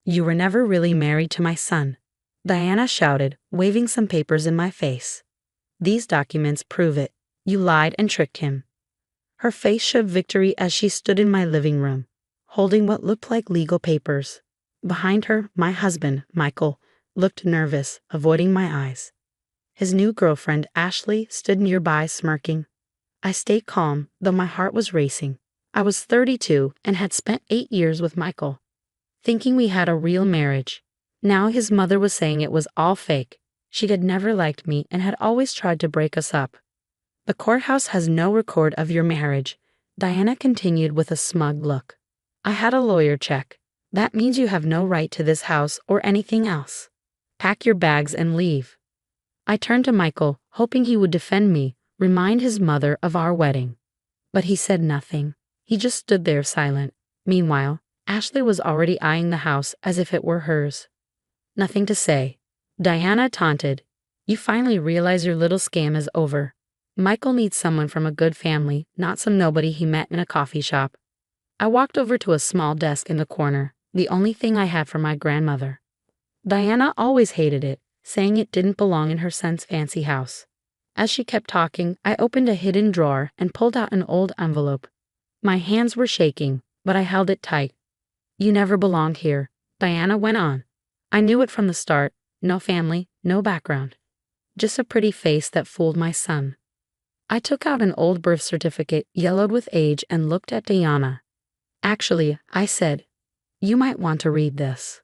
You were never really married to my son," Diana shouted, waving some papers in my face. "These documents prove it. You lied and tricked him." Her face showed victory as she stood in my living room, holding what looked like legal papers. Behind her, my husband, Michael, looked nervous, avoiding my eyes. His new girlfriend, Ashley, stood nearby smirking. I stayed calm, though my heart was racing. I was 32 and had spent 8 years with Michael, thinking we had a real marriage. Now his mother was saying it was all fake. She had never liked me and had always tried to break us up. "The courthouse has no record of your marriage," Diana continued with a smug look. "I had a lawyer check. That means you have no right to this house or anything else. Pack your bags and leave." I turned to Michael, hoping he would defend me, remind his mother of our wedding. But he said nothing. He just stood there silent. Meanwhile, Ashley was already eyeing the house as if it were hers. "Nothing to say," Diana taunted. "You finally realize your little scam is over. Michael needs someone from a good family, not some nobody he met in a coffee shop." I walked over to a small desk in the corner, the only thing I had from my grandmother. Diana always hated it, saying it didn't belong in her son's fancy house. As she kept talking, I opened a hidden drawer and pulled out an old envelope. My hands were shaking, but I held it tight. "You never belonged here," Diana went on. "I knew it from the start. No family, no background. Just a pretty face that fooled my son." I took out an old birth certificate, yellowed with age, and looked at Diana. "Actually," I said, "you might want to read this."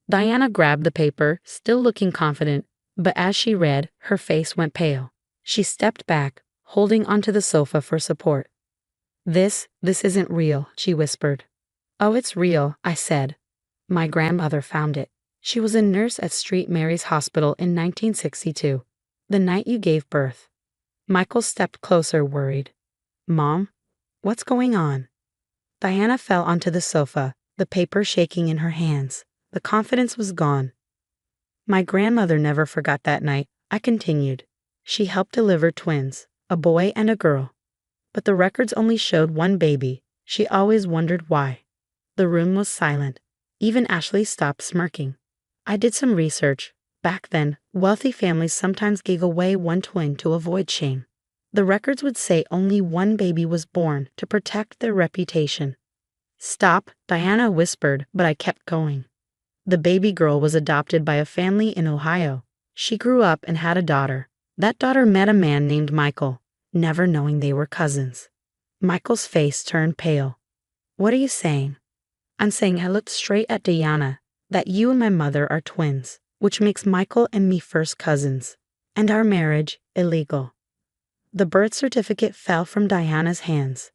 Diana grabbed the paper, still looking confident, but as she read, her face went pale. She stepped back, holding onto the sofa for support. This isn't real," she whispered. "Oh, it's real," I said. "My grandmother found it. She was a nurse at St. Mary's Hospital in 1962, the night you gave birth." Michael stepped closer, worried. "Mom, what's going on?" Diana fell onto the sofa, the paper shaking in her hands. The confidence was gone. "My grandmother never forgot that night," I continued. "She helped deliver twins, a boy and a girl. But the records only showed one baby. She always wondered why." The room was silent. Even Ashley stopped smirking. I did some research. Back then, wealthy families sometimes gave away one twin to avoid shame. The records would say only one baby was born to protect their reputation. "Stop," Diana whispered, but I kept going. "The baby girl was adopted by a family in Ohio. She grew up and had a daughter. That daughter met a man named Michael, never knowing they were cousins." Michael's face turned pale. "What are you saying?" "I'm saying," I looked straight at Diana, "that you and my mother are twins, which makes Michael and me first cousins, and our marriage illegal." The birth certificate fell from Diana's hands.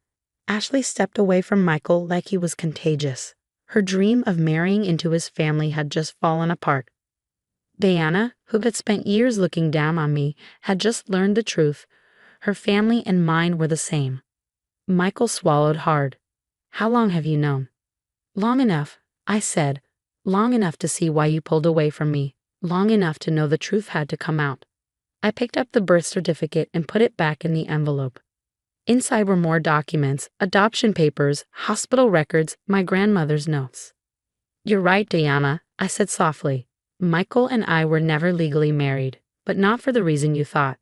Ashley stepped away from Michael like he was contagious. Her dream of marrying into his family had just fallen apart. Diana, who had spent years looking down on me, had just learned the truth. Her family and mine were the same. Michael swallowed hard. "How long have you known?" "Long enough," I said. "Long enough to see why you pulled away from me. Long enough to know the truth had to come out." I picked up the birth certificate and put it back in the envelope. Inside were more documents, adoption papers, hospital records, my grandmother's notes. "You're right, Diana," I said softly. "Michael and I were never legally married, but not for the reason you thought."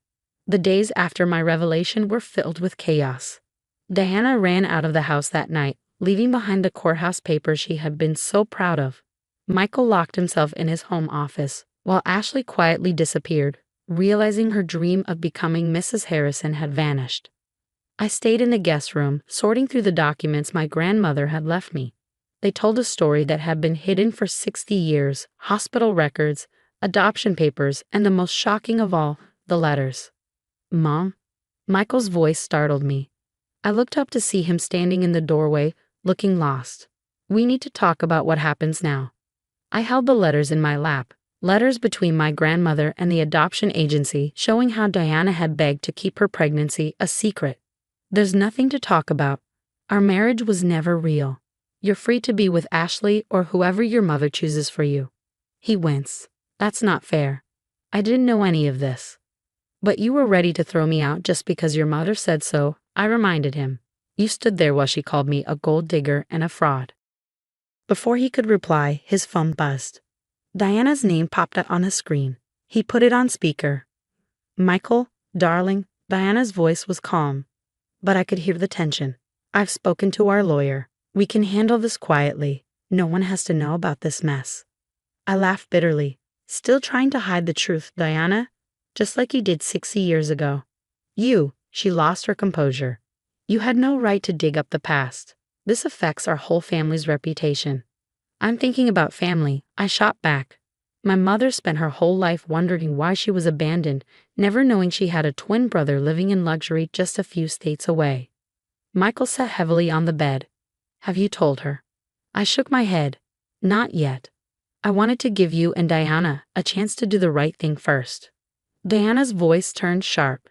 The days after my revelation were filled with chaos. Diana ran out of the house that night, leaving behind the courthouse papers she had been so proud of. Michael locked himself in his home office, while Ashley quietly disappeared, realizing her dream of becoming Mrs. Harrison had vanished. I stayed in the guest room, sorting through the documents my grandmother had left me. They told a story that had been hidden for 60 years, hospital records, adoption papers, and the most shocking of all, the letters. "Mom?" Michael's voice startled me. I looked up to see him standing in the doorway, looking lost. "We need to talk about what happens now." I held the letters in my lap. Letters between my grandmother and the adoption agency showing how Diana had begged to keep her pregnancy a secret. "There's nothing to talk about. Our marriage was never real. You're free to be with Ashley or whoever your mother chooses for you." He winced. "That's not fair. I didn't know any of this." "But you were ready to throw me out just because your mother said so," I reminded him. "You stood there while she called me a gold digger and a fraud." Before he could reply, his phone buzzed. Diana's name popped up on the screen. He put it on speaker. Michael, darling, Diana's voice was calm, but I could hear the tension. I've spoken to our lawyer. We can handle this quietly. No one has to know about this mess. I laughed bitterly, still trying to hide the truth. Diana, just like you did 60 years ago. She lost her composure. You had no right to dig up the past. This affects our whole family's reputation. I'm thinking about family, I shot back. My mother spent her whole life wondering why she was abandoned, never knowing she had a twin brother living in luxury just a few states away. Michael sat heavily on the bed. Have you told her? I shook my head. Not yet. I wanted to give you and Diana a chance to do the right thing first. Diana's voice turned sharp.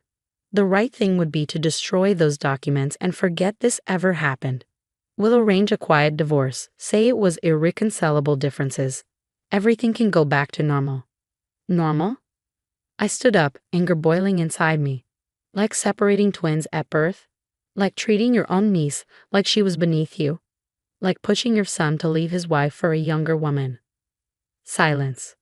The right thing would be to destroy those documents and forget this ever happened. We'll arrange a quiet divorce, say it was irreconcilable differences. Everything can go back to normal. Normal? I stood up, anger boiling inside me. Like separating twins at birth? Like treating your own niece like she was beneath you? Like pushing your son to leave his wife for a younger woman? Silence.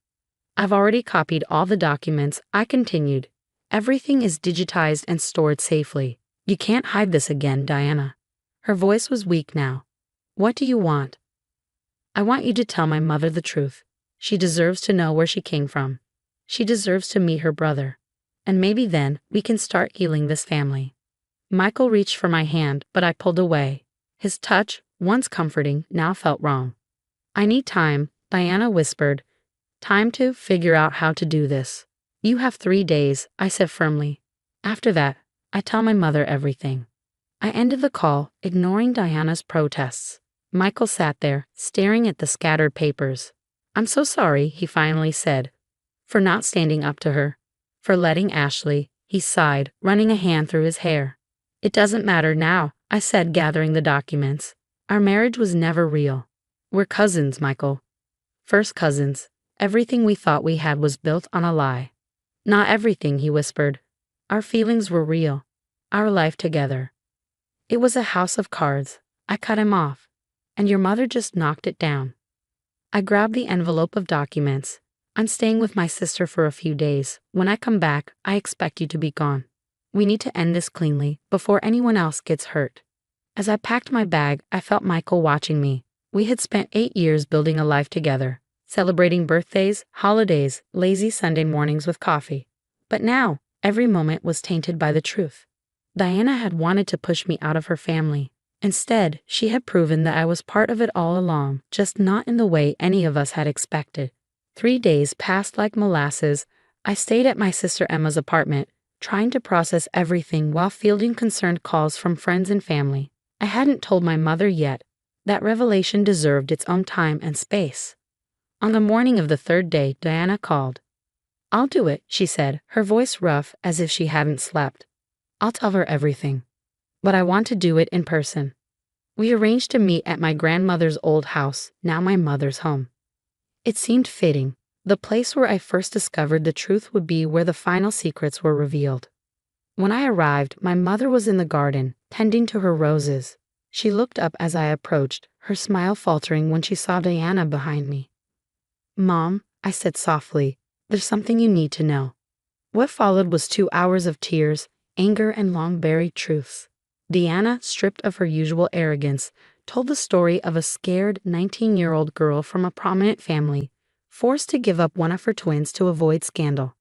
I've already copied all the documents, I continued. Everything is digitized and stored safely. You can't hide this again, Diana. Her voice was weak now. What do you want? I want you to tell my mother the truth. She deserves to know where she came from. She deserves to meet her brother. And maybe then we can start healing this family. Michael reached for my hand, but I pulled away. His touch, once comforting, now felt wrong. I need time, Diana whispered. Time to figure out how to do this. You have 3 days, I said firmly. After that, I tell my mother everything. I ended the call, ignoring Diana's protests. Michael sat there, staring at the scattered papers. I'm so sorry, he finally said. For not standing up to her. For letting Ashley, he sighed, running a hand through his hair. It doesn't matter now, I said, gathering the documents. Our marriage was never real. We're cousins, Michael. First cousins. Everything we thought we had was built on a lie. Not everything, he whispered. Our feelings were real. Our life together. It was a house of cards. I cut him off. And your mother just knocked it down. I grabbed the envelope of documents. I'm staying with my sister for a few days. When I come back, I expect you to be gone. We need to end this cleanly, before anyone else gets hurt. As I packed my bag, I felt Michael watching me. We had spent 8 years building a life together, celebrating birthdays, holidays, lazy Sunday mornings with coffee. But now, every moment was tainted by the truth. Diana had wanted to push me out of her family. Instead, she had proven that I was part of it all along, just not in the way any of us had expected. 3 days passed like molasses. I stayed at my sister Emma's apartment, trying to process everything while fielding concerned calls from friends and family. I hadn't told my mother yet. That revelation deserved its own time and space. On the morning of the 3rd day, Diana called. I'll do it, she said, her voice rough as if she hadn't slept. I'll tell her everything. But I want to do it in person. We arranged to meet at my grandmother's old house, now my mother's home. It seemed fitting. The place where I first discovered the truth would be where the final secrets were revealed. When I arrived, my mother was in the garden, tending to her roses. She looked up as I approached, her smile faltering when she saw Diana behind me. Mom, I said softly, there's something you need to know. What followed was 2 hours of tears, anger, and long-buried truths. Diana, stripped of her usual arrogance, told the story of a scared 19-year-old girl from a prominent family, forced to give up one of her twins to avoid scandal.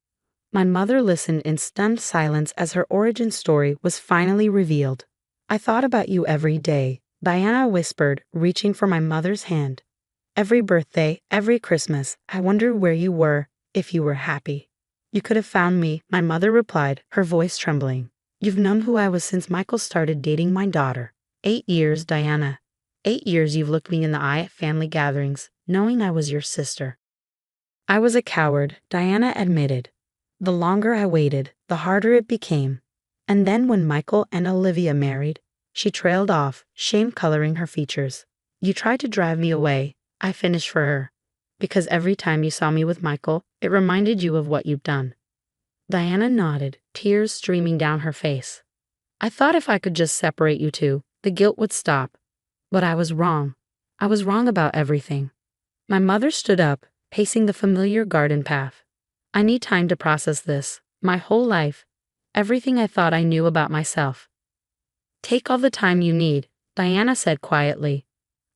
My mother listened in stunned silence as her origin story was finally revealed. I thought about you every day, Diana whispered, reaching for my mother's hand. Every birthday, every Christmas, I wondered where you were, if you were happy. You could have found me, my mother replied, her voice trembling. You've known who I was since Michael started dating my daughter. 8 years, Diana. 8 years you've looked me in the eye at family gatherings, knowing I was your sister. I was a coward, Diana admitted. The longer I waited, the harder it became. And then when Michael and Olivia married, she trailed off, shame coloring her features. You tried to drive me away. I finished for her. Because every time you saw me with Michael, it reminded you of what you'd done. Diana nodded, tears streaming down her face. I thought if I could just separate you two, the guilt would stop. But I was wrong. I was wrong about everything. My mother stood up, pacing the familiar garden path. I need time to process this. My whole life. Everything I thought I knew about myself. Take all the time you need, Diana said quietly.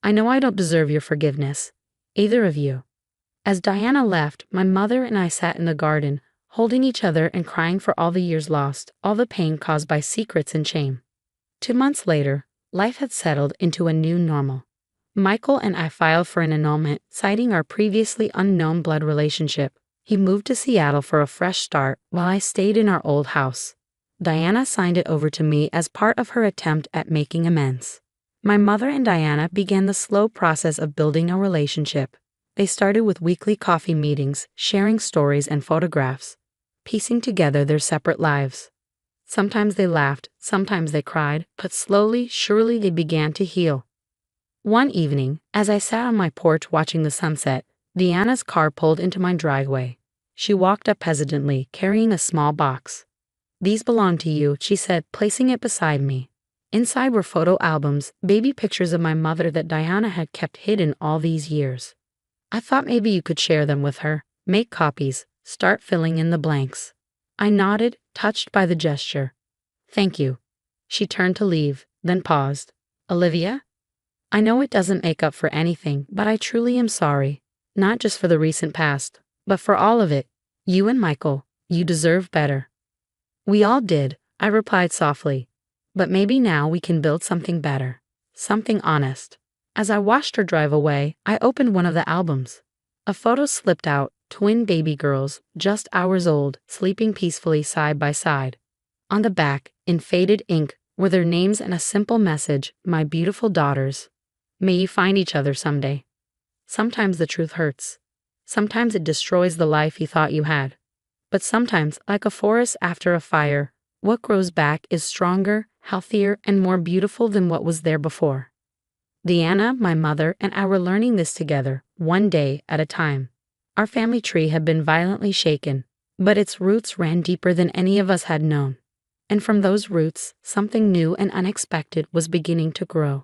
I know I don't deserve your forgiveness. Either of you. As Diana left, my mother and I sat in the garden, holding each other and crying for all the years lost, all the pain caused by secrets and shame. 2 months later, life had settled into a new normal. Michael and I filed for an annulment, citing our previously unknown blood relationship. He moved to Seattle for a fresh start, while I stayed in our old house. Diana signed it over to me as part of her attempt at making amends. My mother and Diana began the slow process of building a relationship. They started with weekly coffee meetings, sharing stories and photographs, piecing together their separate lives. Sometimes they laughed, sometimes they cried, but slowly, surely they began to heal. One evening, as I sat on my porch watching the sunset, Diana's car pulled into my driveway. She walked up hesitantly, carrying a small box. These belong to you, she said, placing it beside me. Inside were photo albums, baby pictures of my mother that Diana had kept hidden all these years. I thought maybe you could share them with her, make copies, start filling in the blanks. I nodded, touched by the gesture. Thank you. She turned to leave, then paused. Olivia? I know it doesn't make up for anything, but I truly am sorry. Not just for the recent past, but for all of it. You and Michael, you deserve better. We all did, I replied softly. But maybe now we can build something better. Something honest. As I watched her drive away, I opened one of the albums. A photo slipped out, twin baby girls, just hours old, sleeping peacefully side by side. On the back, in faded ink, were their names and a simple message, my beautiful daughters. May you find each other someday. Sometimes the truth hurts. Sometimes it destroys the life you thought you had. But sometimes, like a forest after a fire, what grows back is stronger, healthier, and more beautiful than what was there before. Diana, my mother, and I were learning this together, one day at a time. Our family tree had been violently shaken, but its roots ran deeper than any of us had known. And from those roots, something new and unexpected was beginning to grow.